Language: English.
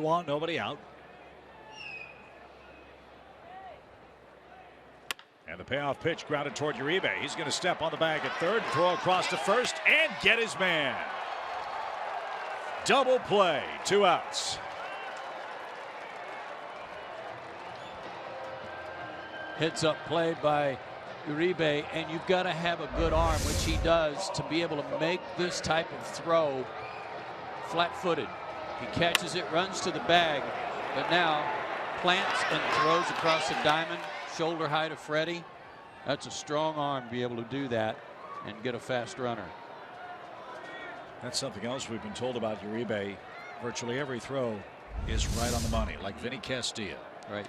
on, nobody out. And the payoff pitch grounded toward Uribe. He's going to step on the bag at third, throw across to first, and get his man. Double play, 2 outs. Heads up play by Uribe, and you've got to have a good arm, which he does, to be able to make this type of throw flat-footed. He catches it, runs to the bag, but now plants and throws across the diamond, shoulder high to Freddie. That's a strong arm to be able to do that and get a fast runner. That's something else we've been told about Uribe. Virtually every throw is right on the money, like Vinny Castilla. Right.